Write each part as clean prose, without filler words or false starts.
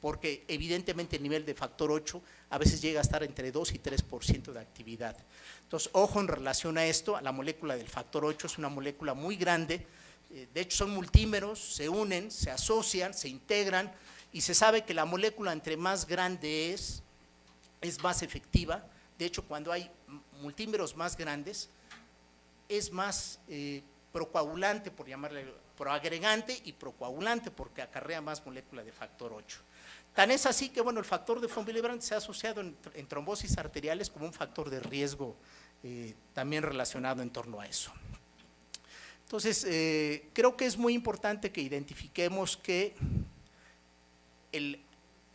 porque evidentemente el nivel de factor 8 a veces llega a estar entre 2 y 3% de actividad. Entonces, ojo en relación a esto, a la molécula del factor 8 es una molécula muy grande, de hecho son multímeros, se unen, se asocian, se integran, y se sabe que la molécula entre más grande es más efectiva. De hecho, cuando hay multímeros más grandes, es más procoagulante, por llamarle proagregante, y procoagulante porque acarrea más molécula de factor 8. Tan es así que, bueno, el factor de von Willebrand se ha asociado en trombosis arteriales como un factor de riesgo también relacionado en torno a eso. Entonces, creo que es muy importante que identifiquemos que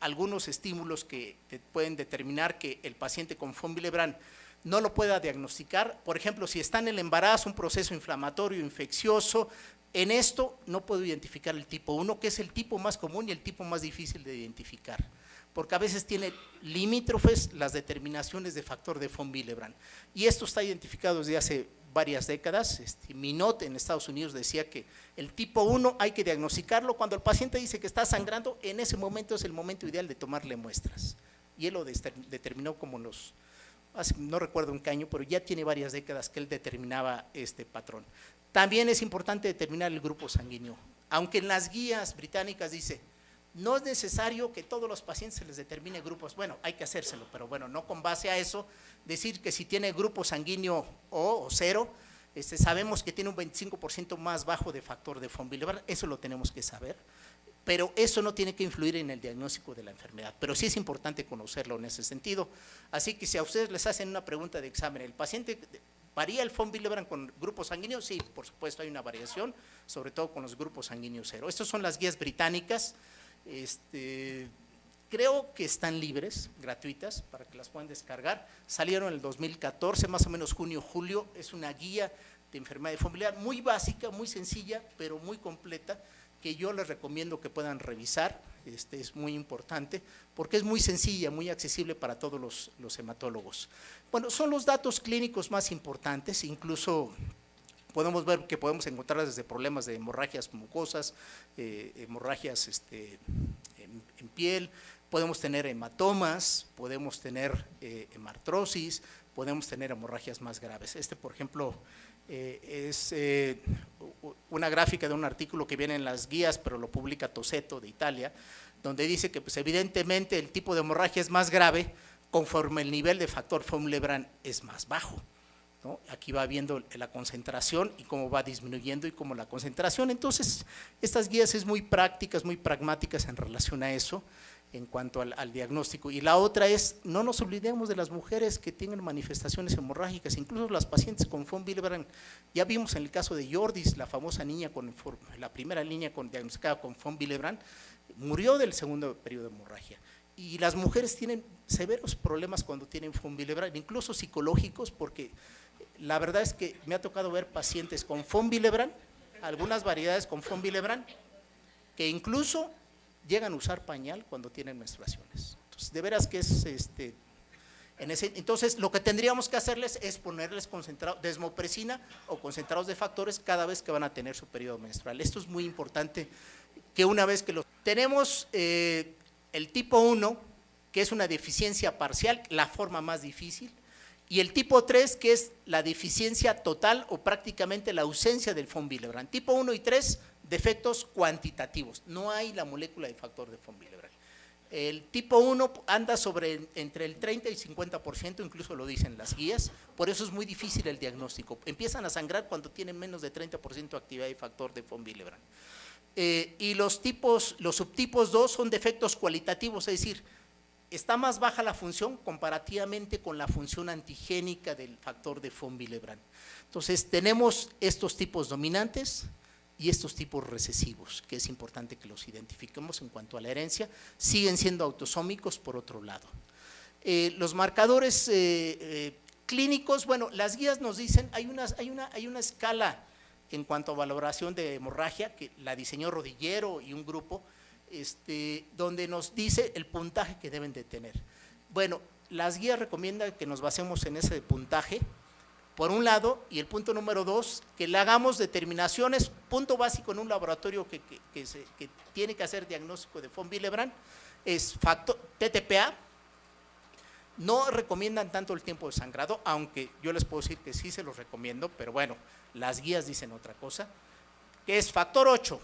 algunos estímulos que pueden determinar que el paciente con von Willebrand no lo pueda diagnosticar. Por ejemplo, si está en el embarazo, un proceso inflamatorio, infeccioso, en esto no puedo identificar el tipo 1, que es el tipo más común y el tipo más difícil de identificar, porque a veces tiene limítrofes las determinaciones de factor de von Willebrand. Y esto está identificado desde hace varias décadas. Minot en Estados Unidos decía que el tipo 1 hay que diagnosticarlo cuando el paciente dice que está sangrando, en ese momento es el momento ideal de tomarle muestras. Y él lo determinó como no recuerdo en qué año, pero ya tiene varias décadas que él determinaba este patrón. También es importante determinar el grupo sanguíneo, aunque en las guías británicas dice, no es necesario que todos los pacientes se les determine grupos, bueno, hay que hacérselo, pero bueno, no con base a eso, decir que si tiene grupo sanguíneo O o 0, sabemos que tiene un 25% más bajo de factor de von Willebrand, eso lo tenemos que saber, pero eso no tiene que influir en el diagnóstico de la enfermedad, pero sí es importante conocerlo en ese sentido. Así que si a ustedes les hacen una pregunta de examen, ¿el paciente varía el von Willebrand con grupos sanguíneos? Sí, por supuesto hay una variación, sobre todo con los grupos sanguíneos 0. Estas son las guías británicas, creo que están libres, gratuitas, para que las puedan descargar. Salieron en el 2014, más o menos junio, julio. Es una guía de enfermedad de von Willebrand muy básica, muy sencilla, pero muy completa, que yo les recomiendo que puedan revisar. Es muy importante, porque es muy sencilla, muy accesible para todos los hematólogos. Bueno, son los datos clínicos más importantes, incluso podemos ver que podemos encontrar desde problemas de hemorragias mucosas, hemorragias en piel, podemos tener hematomas, podemos tener hemartrosis, podemos tener hemorragias más graves. Por ejemplo, es una gráfica de un artículo que viene en las guías, pero lo publica Tosetto de Italia, donde dice que pues, evidentemente el tipo de hemorragia es más grave conforme el nivel de factor von Willebrand es más bajo, ¿no? Aquí va viendo la concentración y cómo va disminuyendo y cómo la concentración. Entonces, estas guías es muy prácticas, muy pragmáticas en relación a eso, en cuanto al diagnóstico. Y la otra es, no nos olvidemos de las mujeres que tienen manifestaciones hemorrágicas, incluso las pacientes con von Willebrand. Ya vimos en el caso de Jordis, la famosa niña la primera niña diagnosticada con von Willebrand, murió del segundo periodo de hemorragia. Y las mujeres tienen severos problemas cuando tienen von Willebrand, incluso psicológicos, porque la verdad es que me ha tocado ver pacientes con von Willebrand, algunas variedades con von Willebrand, que incluso llegan a usar pañal cuando tienen menstruaciones. Entonces, de veras que es entonces, lo que tendríamos que hacerles es ponerles desmopresina o concentrados de factores cada vez que van a tener su periodo menstrual. Esto es muy importante, que una vez que tenemos el tipo 1, que es una deficiencia parcial, la forma más difícil, y el tipo 3, que es la deficiencia total o prácticamente la ausencia del von Willebrand. Tipo 1 y 3, defectos cuantitativos, no hay la molécula de factor de von Willebrand. El tipo 1 anda entre el 30 y 50%, incluso lo dicen las guías, por eso es muy difícil el diagnóstico. Empiezan a sangrar cuando tienen menos de 30% de actividad de factor de von Willebrand. Y los subtipos 2 son defectos cualitativos, es decir, está más baja la función comparativamente con la función antigénica del factor de von Willebrand. Entonces, tenemos estos tipos dominantes y estos tipos recesivos, que es importante que los identifiquemos en cuanto a la herencia. Siguen siendo autosómicos por otro lado. Los marcadores clínicos, bueno, las guías nos dicen, hay una escala en cuanto a valoración de hemorragia, que la diseñó Rodillero y un grupo, donde nos dice el puntaje que deben de tener. Bueno, las guías recomiendan que nos basemos en ese puntaje, por un lado, y el punto número 2, que le hagamos determinaciones, punto básico en un laboratorio que tiene que hacer diagnóstico de von Willebrand, es factor TTPA. No recomiendan tanto el tiempo de sangrado, aunque yo les puedo decir que sí se los recomiendo, pero bueno, las guías dicen otra cosa, que es factor 8,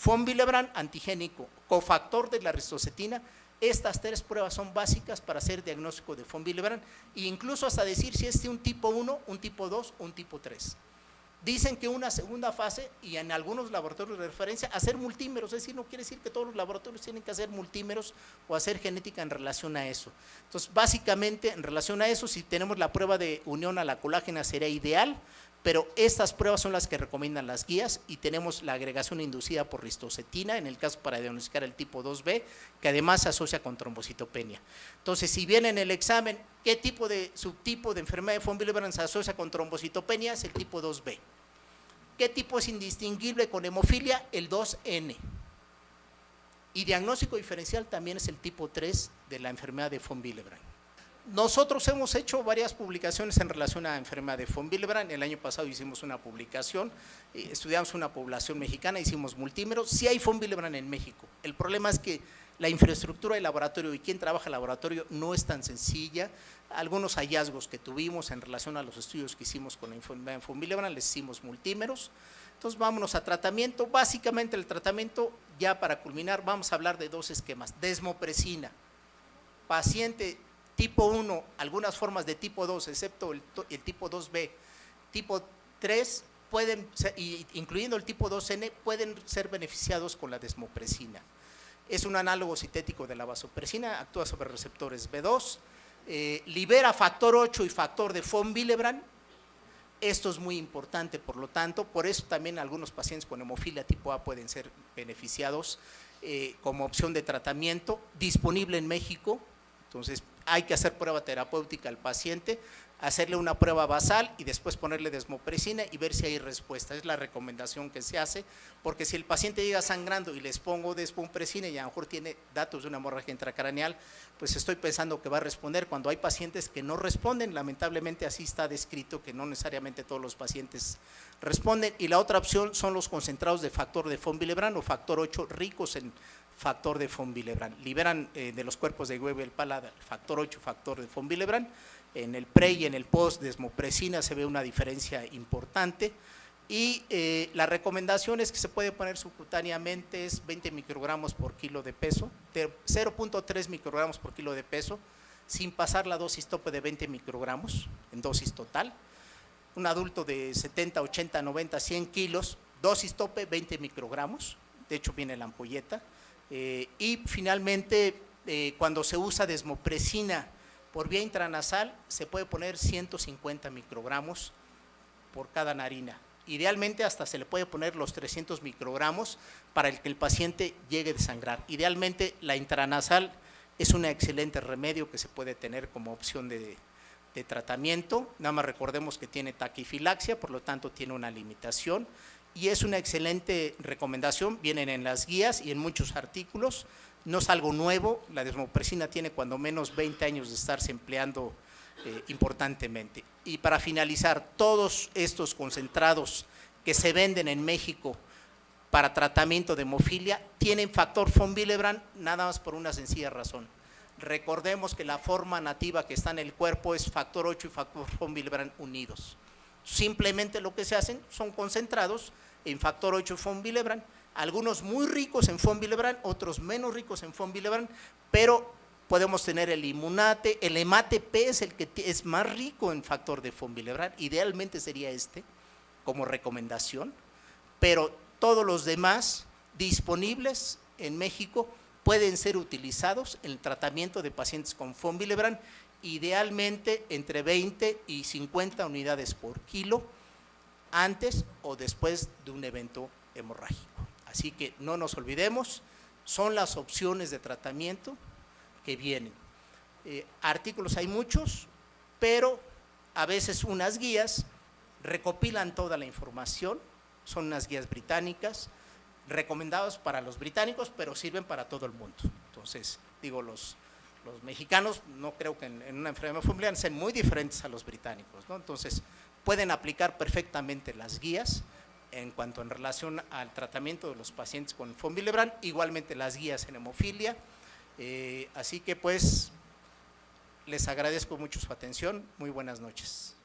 von Willebrand antigénico, cofactor de la ristocetina. Estas 3 pruebas son básicas para hacer diagnóstico de von Willebrand e incluso hasta decir si es de un tipo 1, un tipo 2 o un tipo 3. Dicen que una segunda fase, y en algunos laboratorios de referencia, hacer multímeros, es decir, no quiere decir que todos los laboratorios tienen que hacer multímeros o hacer genética en relación a eso. Entonces, básicamente, en relación a eso, si tenemos la prueba de unión a la colágena sería ideal, pero estas pruebas son las que recomiendan las guías y tenemos la agregación inducida por ristocetina, en el caso para diagnosticar el tipo 2B, que además se asocia con trombocitopenia. Entonces, si viene en el examen, ¿qué tipo de subtipo de enfermedad de von Willebrand se asocia con trombocitopenia? Es el tipo 2B. ¿Qué tipo es indistinguible con hemofilia? El 2N. Y diagnóstico diferencial también es el tipo 3 de la enfermedad de von Willebrand. Nosotros hemos hecho varias publicaciones en relación a la enfermedad de von Willebrand. El año pasado hicimos una publicación, estudiamos una población mexicana, hicimos multímeros. Sí hay von Willebrand en México. El problema es que la infraestructura del laboratorio y quién trabaja en el laboratorio no es tan sencilla. Algunos hallazgos que tuvimos en relación a los estudios que hicimos con la enfermedad de von Willebrand, les hicimos multímeros. Entonces vámonos a tratamiento. Básicamente el tratamiento, ya para culminar, vamos a hablar de 2 esquemas. Desmopresina, paciente tipo 1, algunas formas de tipo 2, excepto el tipo 2B, tipo 3, pueden ser, incluyendo el tipo 2N, pueden ser beneficiados con la desmopresina. Es un análogo sintético de la vasopresina, actúa sobre receptores B2, libera factor 8 y factor de von Willebrand. Esto es muy importante, por lo tanto, por eso también algunos pacientes con hemofilia tipo A pueden ser beneficiados como opción de tratamiento, disponible en México. Entonces, hay que hacer prueba terapéutica al paciente, hacerle una prueba basal y después ponerle desmopresina y ver si hay respuesta. Es la recomendación que se hace, porque si el paciente llega sangrando y les pongo desmopresina y a lo mejor tiene datos de una hemorragia intracraneal, pues estoy pensando que va a responder. Cuando hay pacientes que no responden, lamentablemente así está descrito, que no necesariamente todos los pacientes responden. Y la otra opción son los concentrados de factor de von Willebrand o factor 8 ricos en factor de von Willebrand. Liberan de los cuerpos de Weber-Palade factor 8, factor de von Willebrand. En el pre y en el post desmopresina se ve una diferencia importante y la recomendación es que se puede poner subcutáneamente, es 20 microgramos por kilo de peso, 0.3 microgramos por kilo de peso, sin pasar la dosis tope de 20 microgramos en dosis total. Un adulto de 70, 80, 90, 100 kilos, dosis tope 20 microgramos, de hecho viene la ampolleta. Y finalmente, cuando se usa desmopresina por vía intranasal, se puede poner 150 microgramos por cada narina. Idealmente hasta se le puede poner los 300 microgramos para que el paciente llegue a desangrar. Idealmente la intranasal es un excelente remedio que se puede tener como opción de tratamiento. Nada más recordemos que tiene taquifilaxia, por lo tanto tiene una limitación. Y es una excelente recomendación, vienen en las guías y en muchos artículos, no es algo nuevo, la desmopresina tiene cuando menos 20 años de estarse empleando importantemente. Y para finalizar, todos estos concentrados que se venden en México para tratamiento de hemofilia tienen factor von Willebrand nada más por una sencilla razón. Recordemos que la forma nativa que está en el cuerpo es factor 8 y factor von Willebrand unidos. Simplemente lo que se hacen son concentrados en factor 8 von Willebrand, algunos muy ricos en von Willebrand, otros menos ricos en von Willebrand, pero podemos tener el Immunate, el Hemate-P es el que es más rico en factor de von Willebrand, idealmente sería este como recomendación, pero todos los demás disponibles en México pueden ser utilizados en el tratamiento de pacientes con von Willebrand, idealmente entre 20 y 50 unidades por kilo, antes o después de un evento hemorrágico. Así que no nos olvidemos, son las opciones de tratamiento que vienen. Artículos hay muchos, pero a veces unas guías recopilan toda la información, son unas guías británicas, recomendadas para los británicos, pero sirven para todo el mundo. Entonces, digo, Los mexicanos no creo que en una enfermedad familiar sean muy diferentes a los británicos, ¿no? Entonces pueden aplicar perfectamente las guías en cuanto en relación al tratamiento de los pacientes con von Willebrand, igualmente las guías en hemofilia, así que pues les agradezco mucho su atención, muy buenas noches.